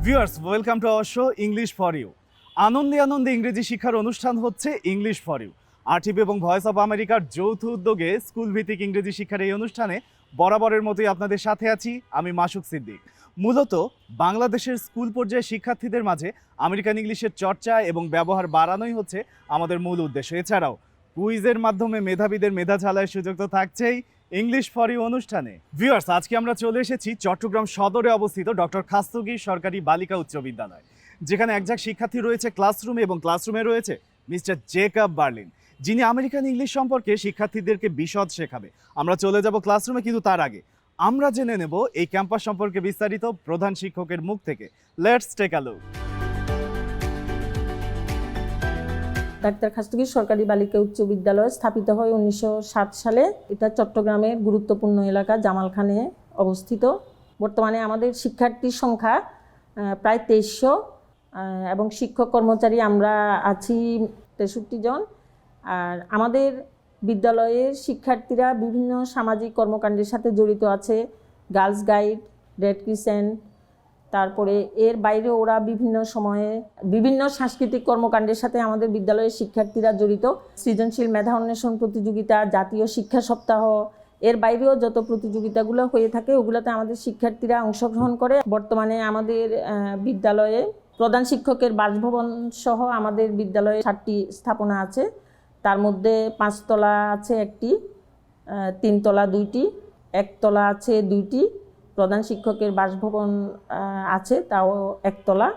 Viewers, welcome to our show English for you. আনন্দে আনন্দে ইংরেজি শিক্ষার অনুষ্ঠান হচ্ছে ইংলিশ ফর ইউ। RTV এবং ভয়েস অফ আমেরিকার যৌথ উদ্যোগে স্কুল ভিত্তিক ইংরেজি শিক্ষার এই অনুষ্ঠানে বরাবরের মতোই আপনাদের সাথে আছি আমি মাসুক সিদ্দিক। মূলত বাংলাদেশের স্কুল পর্যায়ে শিক্ষার্থীদের মাঝে আমেরিকান ইংলিশের চর্চা এবং ব্যবহার বাড়ানোই হচ্ছে আমাদের মূল উদ্দেশ্য। এছাড়াও কুইজের মাধ্যমে মেধাবীদের মেধা ঝালার সুযোগ তো থাকছেই ইংলিশ ফর ইউ অনুষ্ঠানে। ভিউয়ার্স, আজকে আমরা চলে এসেছি চট্টগ্রাম সদরে অবস্থিত ডক্টর খাস্তগির সরকারি বালিকা উচ্চ বিদ্যালয়, যেখানে একজন শিক্ষার্থী রয়েছে ক্লাসরুমে এবং ক্লাসরুমে রয়েছে মিস্টার জেকব বার্লিন, যিনি আমেরিকান ইংলিশ সম্পর্কে শিক্ষার্থীদেরকে বিশদ শেখাবে। আমরা চলে যাব ক্লাসরুমে, কিন্তু তার আগে আমরা জেনে নেব এই ক্যাম্পাস সম্পর্কে বিস্তারিত প্রধান শিক্ষকের মুখ থেকে। Let's take a look. ডাক্তার খাস্তগির সরকারি বালিকা উচ্চ বিদ্যালয় স্থাপিত হয় 1907 সালে। এটা চট্টগ্রামের গুরুত্বপূর্ণ এলাকা জামালখানে অবস্থিত। বর্তমানে আমাদের শিক্ষার্থীর সংখ্যা প্রায় 2300 এবং শিক্ষক কর্মচারী আমরা আছি 63 জন। আর আমাদের বিদ্যালয়ের শিক্ষার্থীরা বিভিন্ন সামাজিক কর্মকাণ্ডের সাথে জড়িত আছে। গার্লস গাইড, রেড ক্রিসেন্ট, তারপরে এর বাইরে ওরা বিভিন্ন সময়ে বিভিন্ন সাংস্কৃতিক কর্মকাণ্ডের সাথে আমাদের বিদ্যালয়ের শিক্ষার্থীরা জড়িত। সৃজনশীল মেধা অন্বেষণ প্রতিযোগিতা, জাতীয় শিক্ষা সপ্তাহ, এর বাইরেও যত প্রতিযোগিতাগুলো হয়ে থাকে ওগুলোতে আমাদের শিক্ষার্থীরা অংশগ্রহণ করে। বর্তমানে আমাদের বিদ্যালয়ে প্রধান শিক্ষকের বাসভবন সহ আমাদের বিদ্যালয়ে 7টি স্থাপনা আছে। তার মধ্যে 5 তলা আছে একটি, 3 তলা 2টি, 1 তলা আছে 2টি। প্রধান শিক্ষকের বাসভবন আছে, তাও 1 তলা।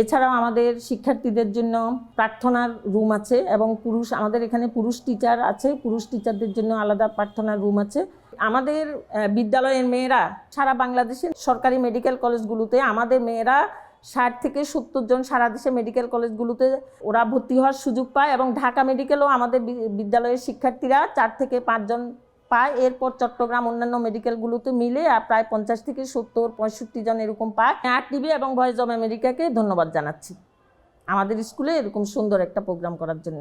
এছাড়াও আমাদের শিক্ষার্থীদের জন্য প্রার্থনার রুম আছে এবং আমাদের এখানে পুরুষ টিচার আছে, পুরুষ টিচারদের জন্য আলাদা প্রার্থনার রুম আছে। আমাদের বিদ্যালয়ের মেয়েরা সারা বাংলাদেশের সরকারি মেডিকেল কলেজগুলোতে আমাদের মেয়েরা 60 থেকে 70 জন সারা দেশে মেডিকেল কলেজগুলোতে ওরা ভর্তি হওয়ার সুযোগ পায় এবং ঢাকা মেডিকেলও আমাদের বিদ্যালয়ের শিক্ষার্থীরা 4 থেকে 5 জন পায়। এরপর চট্টগ্রাম অন্যান্য মেডিকেলগুলোতে মিলে প্রায় 50 থেকে 70-65 জন এরকম পায়। RTV এবং ভয়েস অফ আমেরিকাকে ধন্যবাদ জানাচ্ছি আমাদের স্কুলে এরকম সুন্দর একটা প্রোগ্রাম করার জন্য।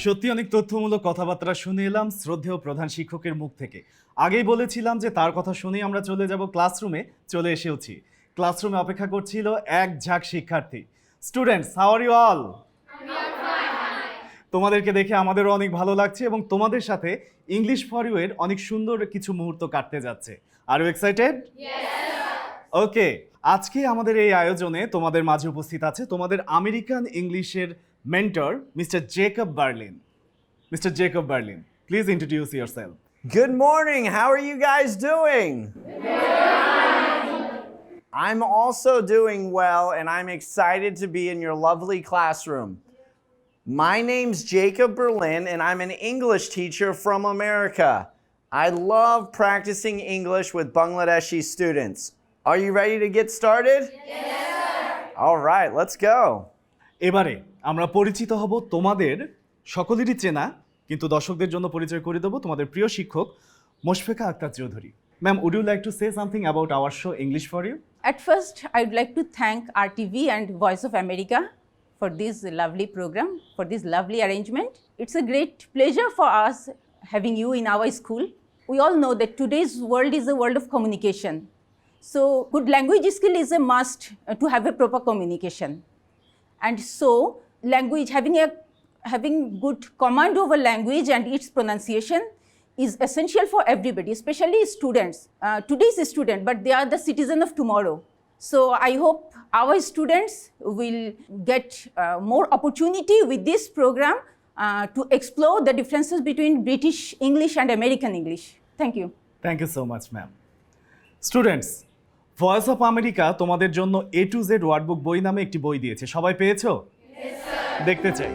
সত্যি অনেক তথ্যমূলক কথাবার্তা শুনে এলাম শ্রদ্ধেয় প্রধান শিক্ষকের মুখ থেকে। আগেই বলেছিলাম যে তার কথা শুনেই আমরা চলে যাব ক্লাসরুমে। চলে এসেছি। ক্লাসরুমে অপেক্ষা করছিল এক ঝাঁক শিক্ষার্থী। Students, how are you all? তোমাদেরকে দেখে আমাদেরও অনেক ভালো লাগছে এবং তোমাদের সাথে ইংলিশ ফর ইউ এর অনেক সুন্দর কিছু মুহূর্ত কাটতে যাচ্ছে। Are you excited? ওকে, আজকে আমাদের এই আয়োজনে তোমাদের মাঝে উপস্থিত আছে তোমাদের আমেরিকান ইংলিশের mentor mister Jacob Berlin. Mister Jacob Berlin, please introduce yourself. Good morning. How are you guys doing? I'm also doing well, and I'm excited to be in your lovely classroom. My name's Jacob Berlin, and I'm an English teacher from America. I love practicing English with Bangladeshi students. Are you ready to get started? Yes, sir. All right, let's go. এবারে আমরা পরিচিত হব তোমাদের সকলেরই চেনা কিন্তু দর্শকদের জন্য পরিচয় করে দেবো তোমাদের প্রিয় শিক্ষক Moshfeka Akter Chowdhury. Ma'am, would you like to say something about our show English for You? At first, I would like to thank RTV and Voice of America for this lovely program, for this lovely arrangement. It's a great pleasure for us having you in our school. We all know that today's world is a world of communication. So good language skill is a must to have a proper communication. And so language, having good command over language and its pronunciation is essential for everybody, especially students. Today's student, but they are the citizen of tomorrow. So I hope our students will get more opportunity with this program to explore the differences between British English and American English. Thank you. Thank you so much, ma'am. Students, voice of America তোমাদের জন্য A to Z ওয়ার্ডবুক বই নামে একটি বই দিয়েছে। সবাই পেয়েছো? Yes, sir. দেখতে চাই।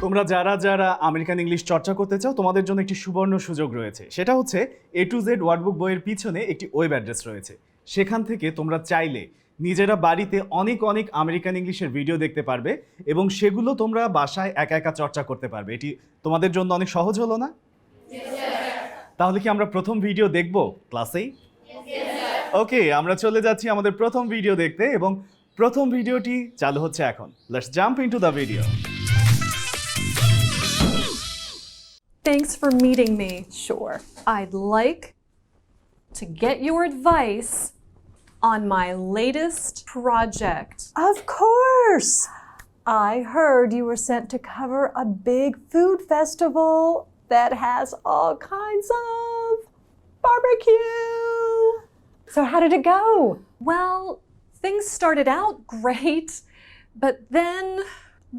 তোমরা যারা যারা আমেরিকান ইংলিশ চর্চা করতে চাও তোমাদের জন্য একটি সুবর্ণ সুযোগ রয়েছে। সেটা হচ্ছে A to Z ওয়ার্ডবুক বইয়ের পিছনে একটি ওয়েব অ্যাড্রেস রয়েছে। সেখান থেকে তোমরা চাইলে নিজেরা বাড়িতে অনেক অনেক আমেরিকান ইংলিশের ভিডিও দেখতে পারবে এবং সেগুলো তোমরা বাসায় একা একা চর্চা করতে পারবে। এটি তোমাদের জন্য অনেক সহজ হলো না? তাহলে কি আমরা প্রথম ভিডিও দেখব ক্লাসেই? ওকে, আমরা চলে যাচ্ছি আমাদের প্রথম ভিডিও দেখতে এবং প্রথম ভিডিওটি চালু হচ্ছে এখন। Let's jump into the video. Thanks for meeting me. Sure. I'd like to get your advice on my latest project. Of course! I heard you were sent to cover a big food festival that has all kinds of barbecue. So how did it go? Well, things started out great, but then,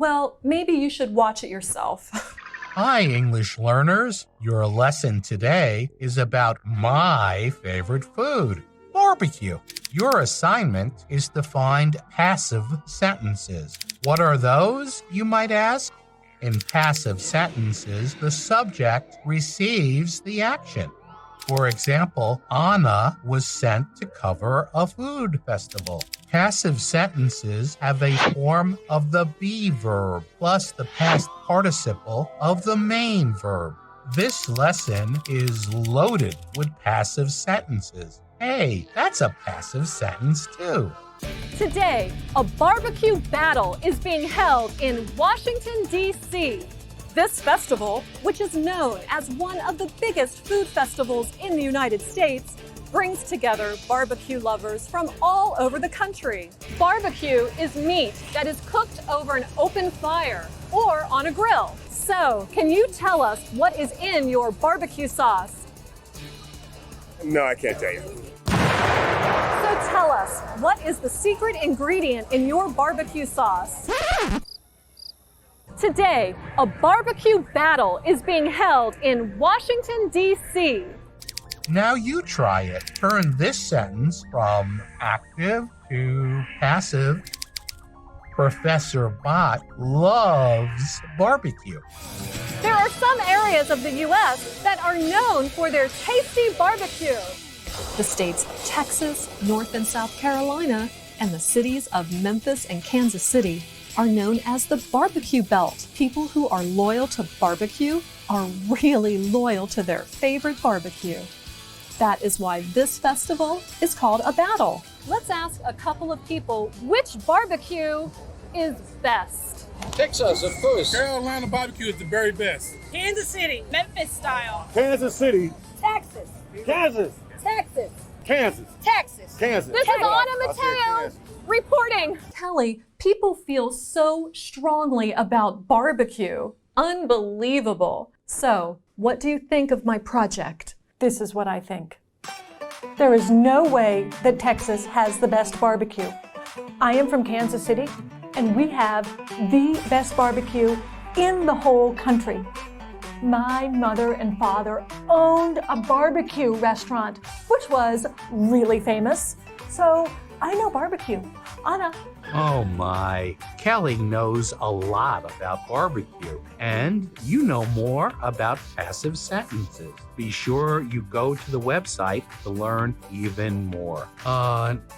well, maybe you should watch it yourself. Hi, English learners. Your lesson today is about my favorite food, barbecue. Your assignment is to find passive sentences. What are those, you might ask? In passive sentences, the subject receives the action. For example, Anna was sent to cover a food festival. Passive sentences have a form of the be verb plus the past participle of the main verb. This lesson is loaded with passive sentences. Hey, that's a passive sentence too. Today, a barbecue battle is being held in Washington, D.C. This festival, which is known as one of the biggest food festivals in the United States, brings together barbecue lovers from all over the country. Barbecue is meat that is cooked over an open fire or on a grill. So, can you tell us what is in your barbecue sauce? No, I can't tell you. So tell us, what is the secret ingredient in your barbecue sauce? Today, a barbecue battle is being held in Washington, D.C. Now you try it. Turn this sentence from active to passive. Professor Bott loves barbecue. There are some areas of the U.S. that are known for their tasty barbecue. The states of Texas, North and South Carolina, and the cities of Memphis and Kansas City are known as the barbecue belt. People who are loyal to barbecue are really loyal to their favorite barbecue. That is why this festival is called a battle. Let's ask a couple of people which barbecue is best. Texas, of course. Carolina barbecue is the very best. Kansas City, Memphis style. Kansas City, Texas, Kansas, Texas, Kansas, Texas. Kansas. This is Anna Mateo reporting. Kelly, people feel so strongly about barbecue. Unbelievable. So, what do you think of my project? This is what I think. There is no way that Texas has the best barbecue. I am from Kansas City, and we have the best barbecue in the whole country. My mother and father owned a barbecue restaurant, which was really famous. So I know barbecue. Anna. Oh my, Kelly knows a lot about barbecue, and you know more about passive sentences. Be sure you go to the website to learn even more.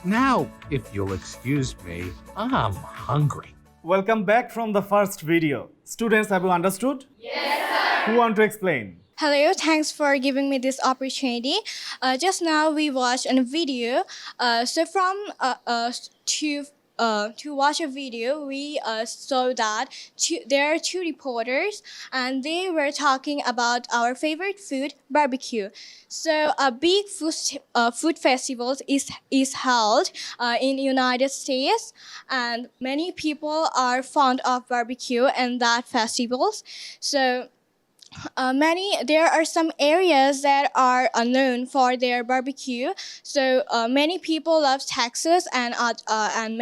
Now, if you'll excuse me, I'm hungry. Welcome back from the first video. Students, have you understood? Yes, sir. Who want to explain? Hello, thanks for giving me this opportunity. Just now we watched a video. To watch a video, we saw that there are two reporters and they were talking about our favorite food, barbecue. So a big food festival is held in United States, and many people are fond of barbecue and that festivals. So there are some areas that are known for their barbecue. So many people love Texas and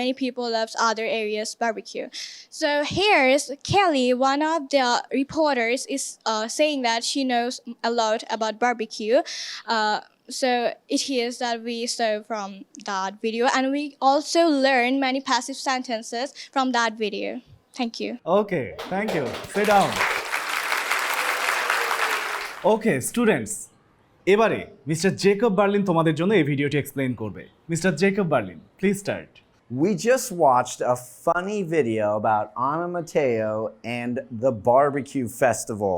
many people love other areas barbecue. So here's Kelly, one of the reporters, is saying that she knows a lot about barbecue. So it is that we saw from that video, and we also learned many passive sentences from that video. Thank you. Okay, thank you. Sit down. Okay, students. এবারে mister Jacob Berlin তোমাদের জন্য এই ভিডিওটি explain করবে। Mister Jacob Berlin, please start. We just watched a funny video about Anna Mateo and the barbecue festival.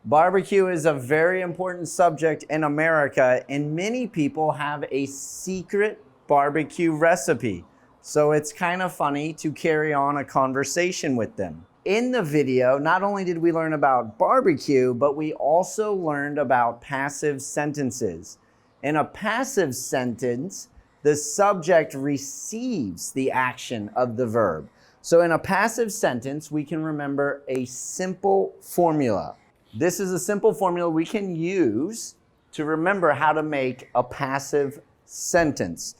Barbecue is a very important subject in America, and many people have a secret barbecue recipe. So it's kind of funny to carry on a conversation with them. In the video, not only did we learn about barbecue, but we also learned about passive sentences. In a passive sentence, the subject receives the action of the verb. So in a passive sentence, we can remember a simple formula. This is a simple formula we can use to remember how to make a passive sentence.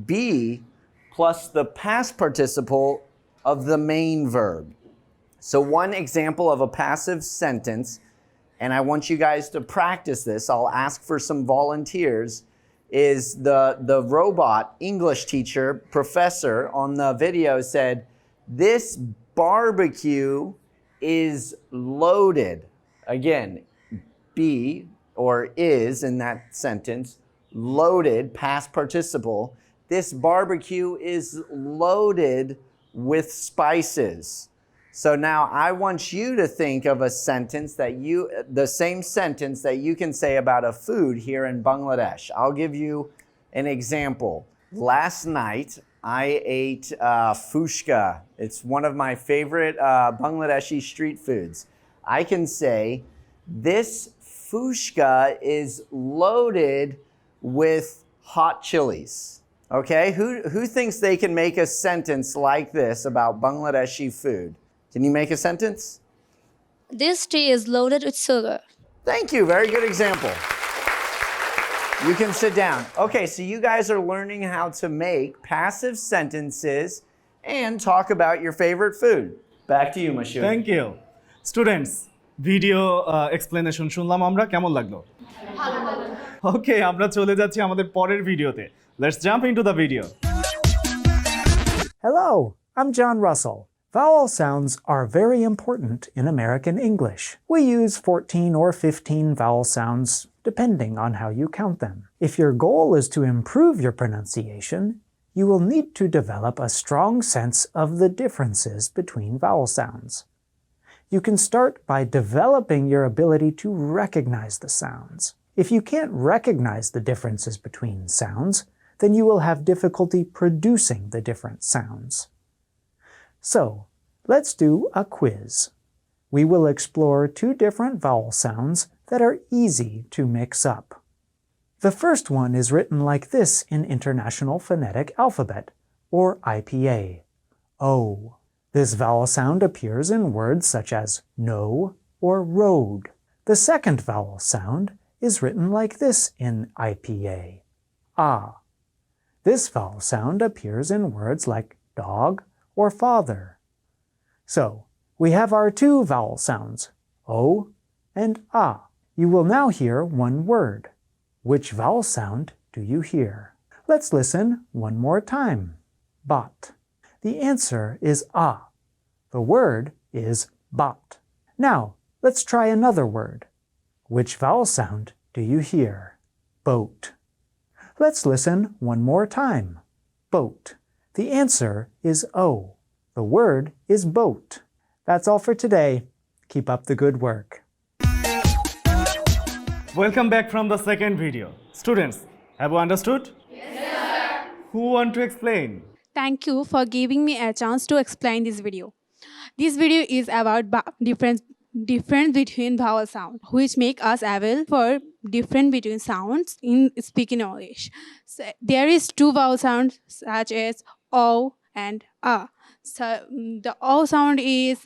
Be plus the past participle of the main verb. So one example of a passive sentence, and I want you guys to practice this, I'll ask for some volunteers, is the robot English teacher, professor on the video said, "This barbecue is loaded." Again, be or is in that sentence, loaded, past participle. This barbecue is loaded with spices. So now I want you to think of a sentence the same sentence that you can say about a food here in Bangladesh. I'll give you an example. Last night, I ate fushka. It's one of my favorite Bangladeshi street foods. I can say, this fushka is loaded with hot chilies. Okay, who thinks they can make a sentence like this about Bangladeshi food? Can you make a sentence? This tea is loaded with sugar. Thank you, very good example. You can sit down. Okay, so you guys are learning how to make passive sentences and talk about your favorite food. Back to you, Mashu. Thank you students, video explanation শুনলাম আমরা, কেমন লাগলো? ওকে, আমরা চলে যাচ্ছি আমাদের পরের ভিডিওতে। Let's jump into the video. Hello, I'm John Russell. Vowel sounds are very important in American English. We use 14 or 15 vowel sounds depending on how you count them. If your goal is to improve your pronunciation, you will need to develop a strong sense of the differences between vowel sounds. You can start by developing your ability to recognize the sounds. If you can't recognize the differences between sounds, then you will have difficulty producing the different sounds. So, let's do a quiz. We will explore two different vowel sounds that are easy to mix up. The first one is written like this in International Phonetic Alphabet, or IPA, O. This vowel sound appears in words such as no or road. The second vowel sound is written like this in IPA, Ah. This vowel sound appears in words like dog or father. So, we have our two vowel sounds, O and Ah. You will now hear one word. Which vowel sound do you hear? Let's listen one more time. Bot. The answer is Ah. The word is bot. Now, let's try another word. Which vowel sound do you hear? Boat. Let's listen one more time. Boat. The answer is O. The word is boat. That's all for today. Keep up the good work. Welcome back from the second video. Students, have you understood? Yes, sir. Who want to explain? Thank you for giving me a chance to explain this video. This video is about difference between vowel sounds, which make us able for different between sounds in speaking English. So, there is two vowel sounds such as O and A. So the O sound is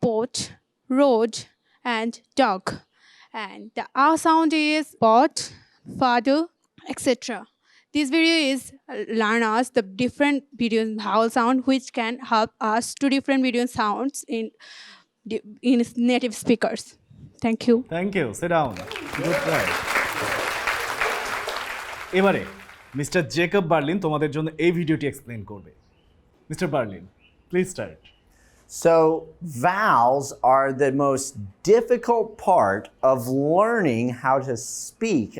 boat, road, and dog. And the A sound is pot, father, etc. This video is learn us the different between vowel sound which can help us to different between sounds in native speakers. Thank you. Thank you. Sit down. Good try. এবারে mister Jacob Berlin তোমাদের জন্য এই ভিডিওটি explain করবে। Mister Berlin, please start. So, vowels are the most difficult part of learning how to speak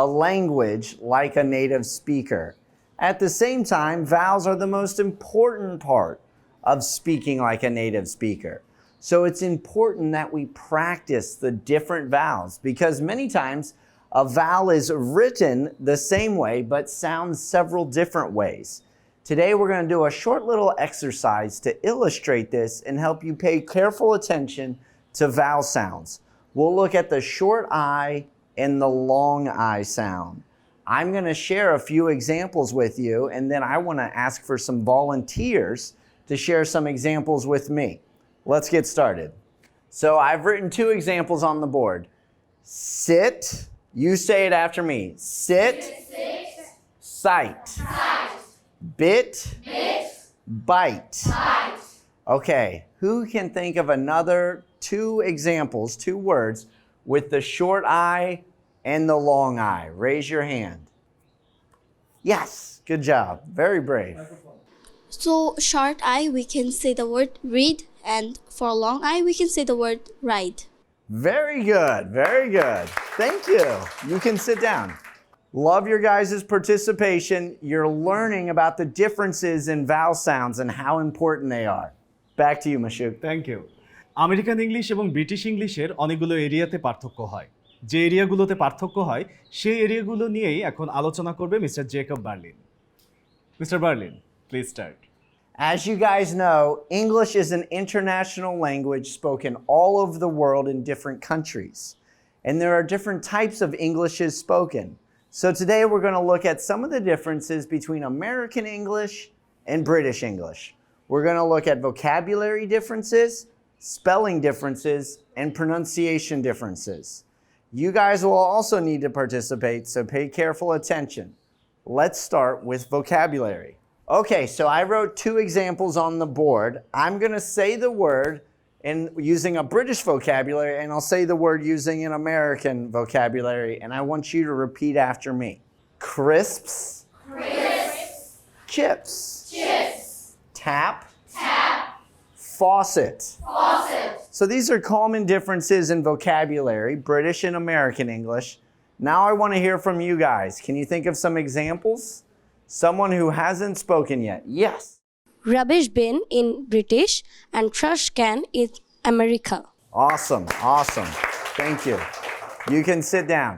a language like a native speaker. At the same time, vowels are the most important part of speaking like a native speaker. So it's important that we practice the different vowels because many times a vowel is written the same way but sounds several different ways. Today we're going to do a short little exercise to illustrate this and help you pay careful attention to vowel sounds. We'll look at the short I and the long I sound. I'm going to share a few examples with you, and then I want to ask for some volunteers to share some examples with me. Let's get started. So I've written 2 examples on the board. Sit, you say it after me. Sit, sight, bit, bite. Okay, who can think of another 2 examples, 2 words with the short I and the long I? Raise your hand. Yes, good job. Very brave. So short I, we can say the word read, and for long I, we can say the word ride. Very good, very good. Thank you. You can sit down. Love your guys' participation. You're learning about the differences in vowel sounds and how important they are. Back to you, Mashuk. Thank you. American English এবং British ইংলিশের অনেকগুলো এরিয়াতে পার্থক্য হয়। যে এরিয়াগুলোতে পার্থক্য হয় সেই এরিয়াগুলো নিয়েই এখন আলোচনা করবে mister Jacob Berlin. Mister Berlin, please start. As you guys know, English is an international language spoken all over the world in different countries. And there are different types of Englishes spoken. So today we're going to look at some of the differences between American English and British English. We're going to look at vocabulary differences, spelling differences, and pronunciation differences. You guys will also need to participate, so pay careful attention. Let's start with vocabulary. Okay, so I wrote 2 examples on the board. I'm going to say the word using a British vocabulary, and I'll say the word using an American vocabulary, and I want you to repeat after me. Crisps. Chips. Tap. Faucet. So these are common differences in vocabulary, British and American English. Now I want to hear from you guys. Can you think of some examples? Someone who hasn't spoken yet. Yes. Rubbish bin in British and trash can in America. Awesome, awesome. Thank you. You can sit down.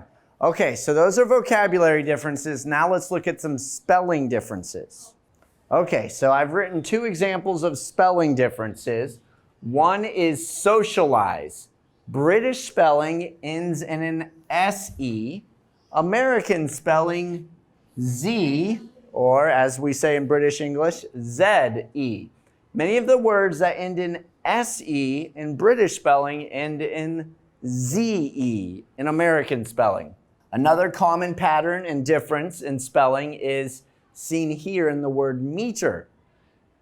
Okay, so those are vocabulary differences. Now let's look at some spelling differences. Okay, so I've written 2 examples of spelling differences. One is socialize. British spelling ends in an SE. American spelling Z, or as we say in British English, ZE. Many of the words that end in SE in British spelling end in ZE in American spelling. Another common pattern and difference in spelling is seen here in the word meter.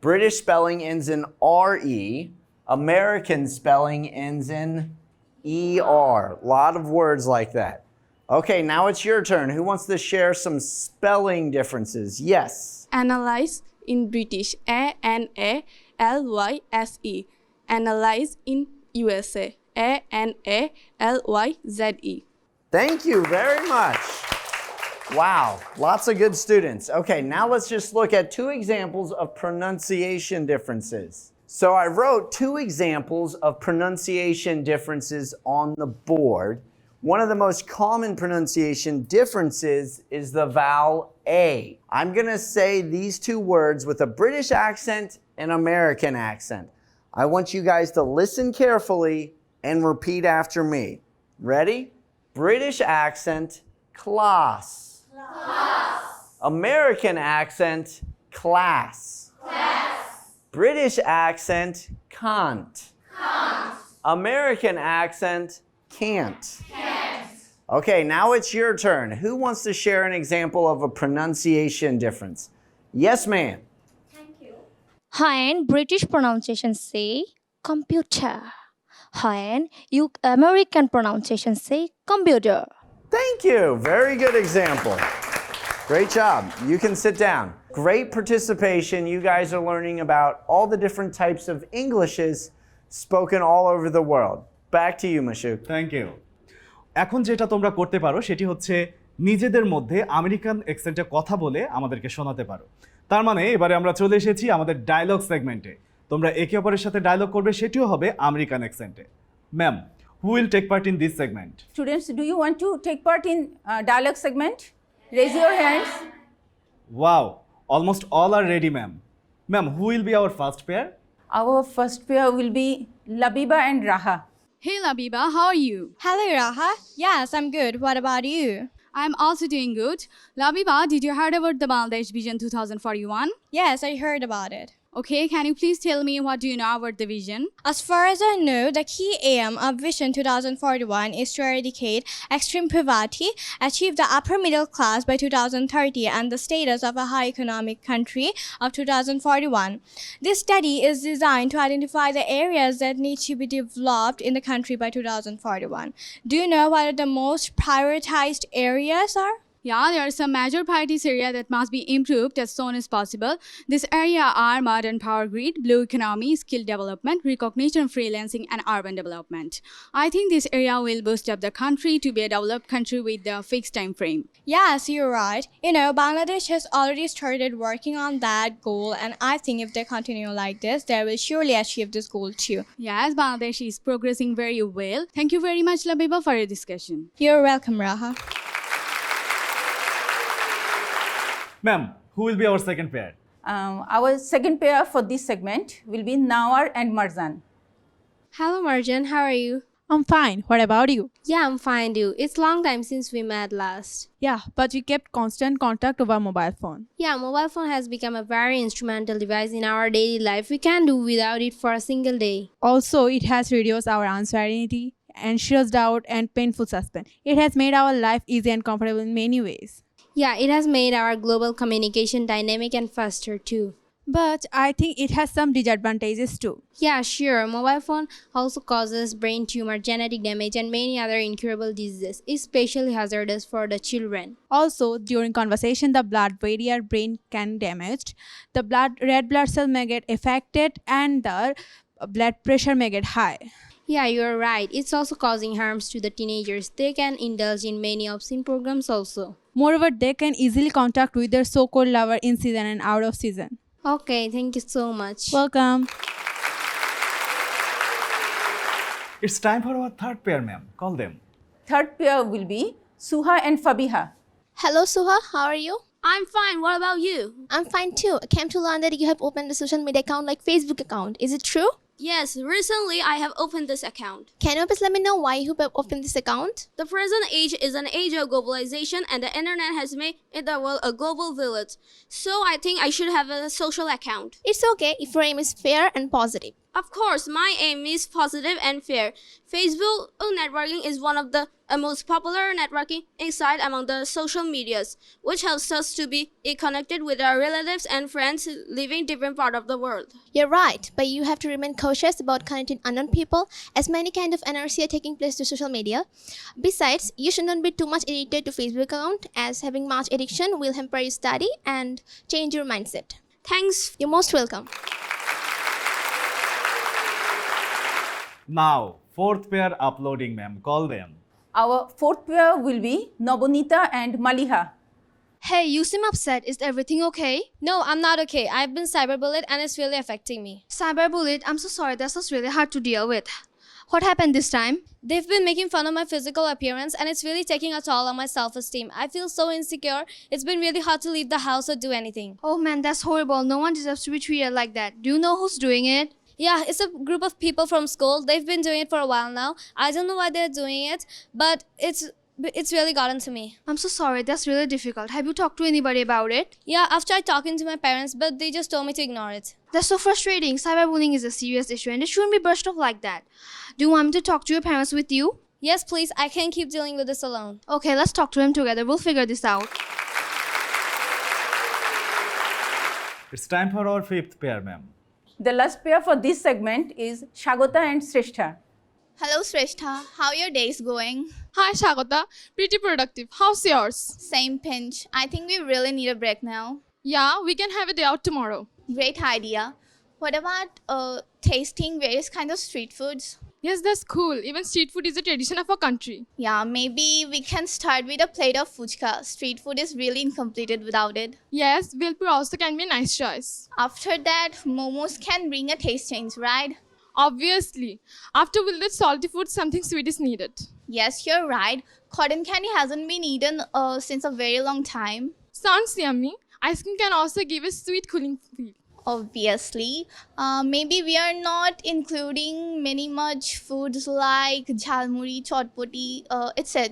British spelling ends in RE. American spelling ends in ER. A lot of words like that. Okay, now it's your turn. Who wants to share some spelling differences? Yes. Analyze in British, ANALYSE. Analyze in USA, ANALYZE. Thank you very much. Wow, lots of good students. Okay, now let's just look at 2 examples of pronunciation differences. So I wrote 2 examples of pronunciation differences on the board. One of the most common pronunciation differences is the vowel A. I'm going to say these 2 words with a British accent and American accent. I want you guys to listen carefully and repeat after me. Ready? British accent, class. American accent, class. British accent, can't. American accent, can't. Okay, now it's your turn. Who wants to share an example of a pronunciation difference? Yes, ma'am. When British pronunciation say computer. When American pronunciation say computer. Thank you. Very good example. Great job. You can sit down. Great participation. You guys are learning about all the different types of Englishes spoken all over the world. Back to you, Mashuk. Thank you. এখন যেটা তোমরা করতে পারো সেটি হচ্ছে নিজেদের মধ্যে American অ্যাকসেন্টে কথা বলে আমাদেরকে শোনাতে পারো। তার মানে এবারে আমরা চলে এসেছি আমাদের ডায়লগ সেগমেন্টে। তোমরা একে অপরের সাথে ডায়লগ করবে, সেটিও হবে আমেরিকান অ্যাকসেন্টে। Ma'am, who will take part in this segment? Students, do you want to take part in dialogue segment? Raise your hands. Wow, almost all are ready, ma'am. Ma'am, who will be our first pair? Our first pair will be Labiba and Raha. Hey Labiba, how are you? Hello, Raha. Yes, I'm good. What about you? I'm also doing good. Labiba, did you heard about the Bangladesh Vision 2041? Yes, I heard about it. Okay, can you please tell me what do you know about the vision? As far as I know, the key aim of Vision 2041 is to eradicate extreme poverty, achieve the upper middle class by 2030, and the status of a high economic country of 2041. This study is designed to identify the areas that need to be developed in the country by 2041. Do you know what the most prioritized areas are? Yeah, there are some major priorities area that must be improved as soon as possible. This area are modern power grid, blue economy, skill development, recognition, freelancing, and urban development. I think this area will boost up the country to be a developed country with a fixed time frame. Yes, you're right. You know, Bangladesh has already started working on that goal, and I think if they continue like this, they will surely achieve this goal too. Yes, Bangladesh is progressing very well. Thank you very much, Labiba, for your discussion. You're welcome, Raha. Ma'am, who will be our second pair? Our second pair for this segment will be Nawar and Marzan. Hello Marjan, how are you? I'm fine. What about you? Yeah, I'm fine too. It's long time since we met last. Yeah, but we kept constant contact over mobile phone. Yeah, mobile phone has become a very instrumental device in our daily life. We can't do without it for a single day. Also, it has reduced our uncertainty, anxious doubt, and painful suspense. It has made our life easy and comfortable in many ways. Yeah, it has made our global communication dynamic and faster too. But I think it has some disadvantages too. Yeah, sure. Mobile phone also causes brain tumor, genetic damage, and many other incurable diseases, especially hazardous for the children. Also, during conversation, the blood barrier brain can damaged. The red blood cell may get affected and the blood pressure may get high. Yeah, you're right. It's also causing harms to the teenagers. They can indulge in many obscene programs also. Moreover, they can easily contact with their so-called lover in season and out of season. Okay, thank you so much. Welcome. It's time for our third pair, ma'am. Call them. Third pair will be Suha and Fabiha. Hello Suha, how are you? I'm fine. What about you? I'm fine too. I came to learn that you have opened a social media account like Facebook account. Is it true? Yes, recently I have opened this account. Can you please let me know why you have opened this account? The present age is an age of globalization and the internet has made the world a global village. So I think I should have a social account. It's okay if your aim is fair and positive. Of course, my aim is positive and fair. Facebook networking is one of the most popular networking site among the social medias, which helps us to be connected with our relatives and friends living different part of the world. You're right, but you have to remain cautious about connecting unknown people, as many kind of anarchy are taking place to social media. Besides, you should not be too much addicted to Facebook account, as having much addiction will hamper your study and change your mindset. Thanks. You're most welcome. Now, fourth pair uploading, ma'am. Call them. Our fourth pair will be Nobonita and Maliha. Hey, you seem upset. Is everything okay? No, I'm not okay. I've been cyberbullied and it's really affecting me. Cyberbullied? I'm so sorry. That's just really hard to deal with. What happened this time? They've been making fun of my physical appearance and it's really taking a toll on my self-esteem. I feel so insecure. It's been really hard to leave the house or do anything. Oh man, that's horrible. No one deserves to be treated like that. Do you know who's doing it? Yeah, it's a group of people from school. They've been doing it for a while now. I don't know why they're doing it, but it's really gotten to me. I'm so sorry. That's really difficult. Have you talked to anybody about it? Yeah, I've tried talking to my parents, but they just told me to ignore it. That's so frustrating. Cyberbullying is a serious issue and it shouldn't be brushed off like that. Do you want me to talk to your parents with you? Yes, please. I can't keep dealing with this alone. Okay, let's talk to them together. We'll figure this out. It's time for our fifth pair, ma'am. The last pair for this segment is Shagota and Sreshtha. Hello Sreshtha, how are your days going? Hi Shagota, pretty productive. How's yours? Same pinch. I think we really need a break now. Yeah, we can have a day out tomorrow. Great idea. What about tasting various kinds of street foods? Yes, that's cool. Even street food is a tradition of our country. Yeah, maybe we can start with a plate of fuchka. Street food is really incomplete without it. Yes, Velpur also can be a nice choice. After that, momos can bring a taste change, right? Obviously. After that salty food, something sweet is needed. Yes, you're right. Cotton candy hasn't been eaten since a very long time. Sounds yummy. Ice cream can also give a sweet cooling feel. Obviously. Maybe we are not including many much foods like jhalmuri, chotpoti, etc.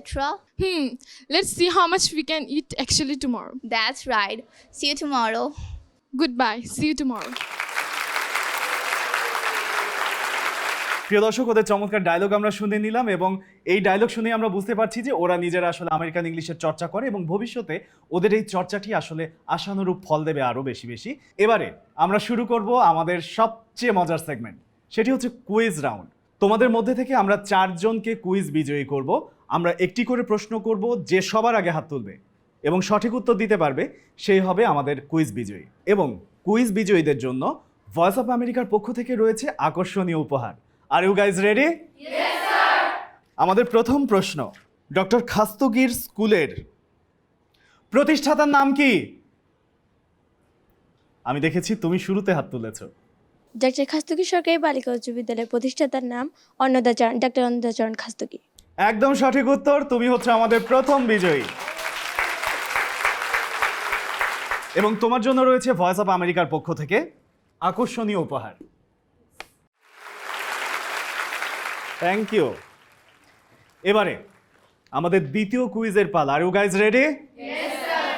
Let's see how much we can eat actually tomorrow. That's right. See you tomorrow. Goodbye. See you tomorrow. প্রিয় দর্শক, ওদের চমৎকার dialogue আমরা শুনে নিলাম এবং এই dialogue শুনে আমরা বুঝতে পারছি যে ওরা নিজেরা আসলে আমেরিকান ইংলিশের চর্চা করে এবং ভবিষ্যতে ওদের এই চর্চাটি আসলে আশানুরূপ ফল দেবে আরও বেশি বেশি। এবারে আমরা শুরু করব আমাদের সবচেয়ে মজার সেগমেন্ট, সেটি হচ্ছে কুইজ রাউন্ড। তোমাদের মধ্যে থেকে আমরা 4 জনকে কুইজ বিজয়ী করব। আমরা একটি করে প্রশ্ন করব, যে সবার আগে হাত তুলবে এবং সঠিক উত্তর দিতে পারবে সেই হবে আমাদের কুইজ বিজয়ী। এবং কুইজ বিজয়ীদের জন্য ভয়েস অফ আমেরিকার পক্ষ থেকে রয়েছে আকর্ষণীয় উপহার। Are you guys ready? Yes, sir. আমাদের প্রথম প্রশ্ন, ডক্টর খাস্তগির স্কুলের প্রতিষ্ঠাতার নাম কি? আমি দেখেছি তুমি শুরুতে হাত তুলেছো। ডক্টর খাস্তগির সরকারি বালিকা উচ্চ বিদ্যালয়ের প্রতিষ্ঠাতার নাম ডক্টর অন্নদাচরণ খাস্তগির। একদম সঠিক উত্তর, তুমি হচ্ছে আমাদের প্রথম বিজয়ী। এবং তোমার জন্য রয়েছে ভয়েস অফ আমেরিকার পক্ষ থেকে আকর্ষণীয় উপহার। Thank you. এবারে আমাদের দ্বিতীয় কুইজের পালা। Are you guys ready? Yes, sir.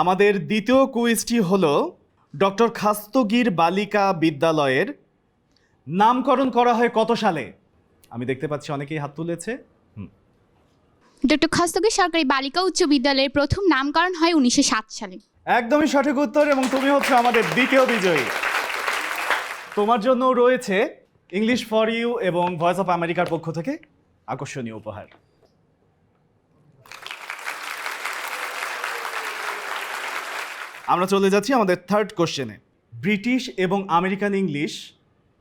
আমাদের দ্বিতীয় কুইজটি হলো ডক্টর খাস্তগির বালিকা বিদ্যালয়ের নামকরণ করা হয় কত সালে? আমি দেখতে পাচ্ছি অনেকেই হাত তুলেছে। ডক্টর খাস্তগির সরকারি বালিকা উচ্চ বিদ্যালয়ের প্রথম নামকরণ হয় 1907 সালে। একদমই সঠিক উত্তর এবং তুমি হচ্ছে আমাদের দ্বিতীয় বিজয়ী। তোমার জন্য রয়েছে ইংলিশ ফর ইউ এবং ভয়েস অফ আমেরিকার পক্ষ থেকে আকর্ষণীয় উপহার। আমরা চলে যাচ্ছি আমাদের থার্ড কোশ্চেনে। ব্রিটিশ এবং আমেরিকান ইংলিশ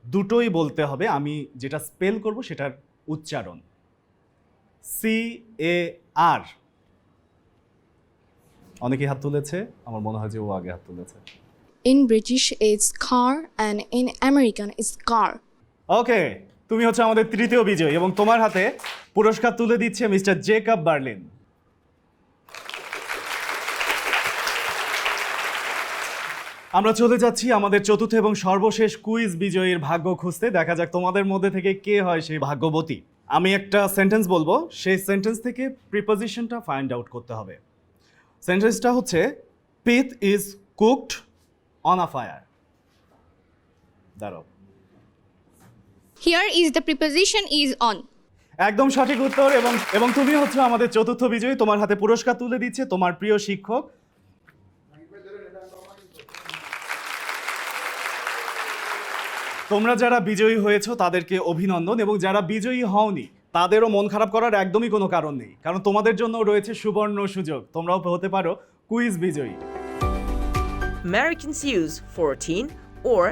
দুটোই বলতে হবে। আমি যেটা স্পেল করব সেটার উচ্চারণ CAR। অনেকেই হাত তুলেছে, আমার মনে হয় যে ও আগে হাত তুলেছে। In British it's car and in American it's car. ওকে, তুমি হচ্ছে আমাদের তৃতীয় বিজয়ী এবং তোমার হাতে পুরস্কার তুলে দিচ্ছে মিস্টার জেকব বার্লিন। আমরা চলে যাচ্ছি আমাদের চতুর্থ এবং সর্বশেষ কুইজ বিজয়ীর ভাগ্য খুঁজতে। দেখা যাক তোমাদের মধ্যে থেকে কে হয় সেই ভাগ্যবতী। আমি একটা সেন্টেন্স বলবো, সেই সেন্টেন্স থেকে প্রিপোজিশনটা ফাইন্ড আউট করতে হবে। সেন্টেন্সটা হচ্ছে pitha is cooked on a fire. দাঁড়াও, Here is the preposition is on. একদম সঠিক উত্তর এবং তুমি হচ্ছে আমাদের চতুর্থ বিজয়ী। তোমার হাতে পুরস্কার তুলে দিচ্ছে তোমার প্রিয় শিক্ষক। তোমরা যারা বিজয়ী হয়েছো তাদেরকে অভিনন্দন এবং যারা বিজয়ী হওনি তাদেরও মন খারাপ করার একদমই কোনো কারণ নেই, কারণ তোমাদের জন্য রয়েছে সুবর্ণ সুযোগ, তোমরাও হতে পারো কুইজ বিজয়ী। Americans use 14 or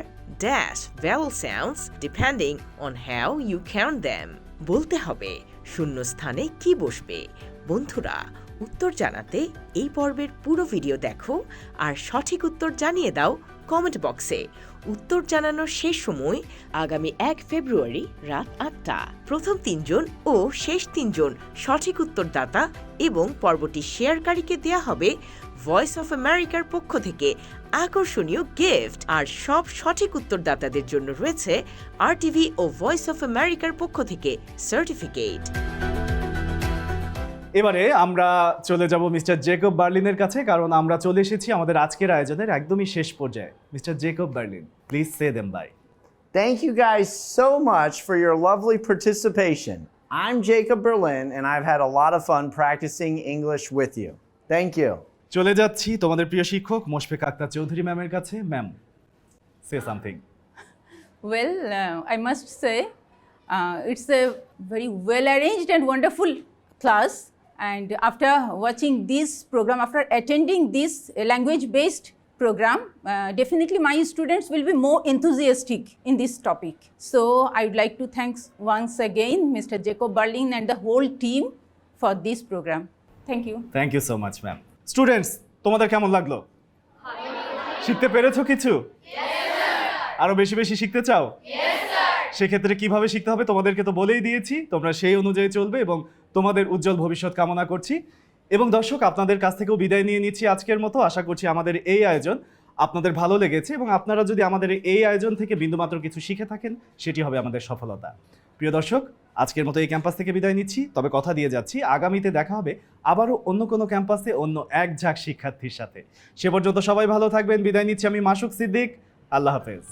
dash vowel sounds depending on how you count them. বলতে হবে শূন্যস্থানে কি বসবে। বন্ধুরা, উত্তর জানাতে এই পর্বের পুরো ভিডিও দেখো আর সঠিক উত্তর জানিয়ে দাও কমেন্ট বক্সে। উত্তর জানানোর শেষ সময় আগামী 1 ফেব্রুয়ারি রাত 8টা। প্রথম 3 জন ও শেষ 3 জন সঠিক উত্তরদাতা এবং পর্বটি শেয়ারকারীকে দেয়া হবে ভয়েস অফ আমেরিকার পক্ষ থেকে আকর্ষণীয় গিফট। আর সব সঠিক উত্তরদাতাদের জন্য রয়েছে RTV ও ভয়েস অফ আমেরিকার পক্ষ থেকে সার্টিফিকেট। এবারে আমরা চলে যাব মিস্টার জেকব বার্লিনের কাছে, কারণ আমরা চলে এসেছি আমাদের আজকের আয়োজনের একদমই শেষ পর্যায়ে। Mister Jacob Berlin, please say them bye. Thank you guys so much for your lovely participation. I'm Jacob Berlin and I've had a lot of fun practicing English with you. Thank you. চলে যাচ্ছি তোমাদের প্রিয় শিক্ষক মোশফিক আক্তার চৌধুরী ম্যামের কাছে। Ma'am, say something. Well, I must say it's a very well arranged and wonderful class. And after watching this program, after attending this language-based program, definitely my students will be more enthusiastic in this topic. So I would like to thank once again Mr. Jacob Berlin and the whole team for this program. Thank you. Thank you so much ma'am. Students, তোমাদের কেমন লাগলো? শিখতে পেরেছো কিছু? আরো বেশি বেশি শিখতে চাও? সেক্ষেত্রে কিভাবে শিখতে হবে তোমাদেরকে তো বলেই দিয়েছি, তোমরা সেই অনুযায়ী চলবে এবং তোমাদের উজ্জ্বল ভবিষ্যৎ কামনা করছি। এবং দর্শক, আপনাদের কাছ থেকেও বিদায় নিয়ে নিচ্ছি আজকের মতো। আশা করছি আমাদের এই আয়োজন আপনাদের ভালো লেগেছে এবং আপনারা যদি আমাদের এই আয়োজন থেকে বিন্দুমাত্র কিছু শিখে থাকেন, সেটি হবে আমাদের সফলতা। প্রিয় দর্শক, আজকের মতো এই ক্যাম্পাস থেকে বিদায় নিচ্ছি, তবে কথা দিয়ে যাচ্ছি আগামীতে দেখা হবে আবারও অন্য কোনো ক্যাম্পাসে অন্য এক ঝাঁক শিক্ষার্থীর সাথে। সে পর্যন্ত সবাই ভালো থাকবেন। বিদায় নিচ্ছি আমি মাসুক সিদ্দিক। আল্লাহ হাফেজ।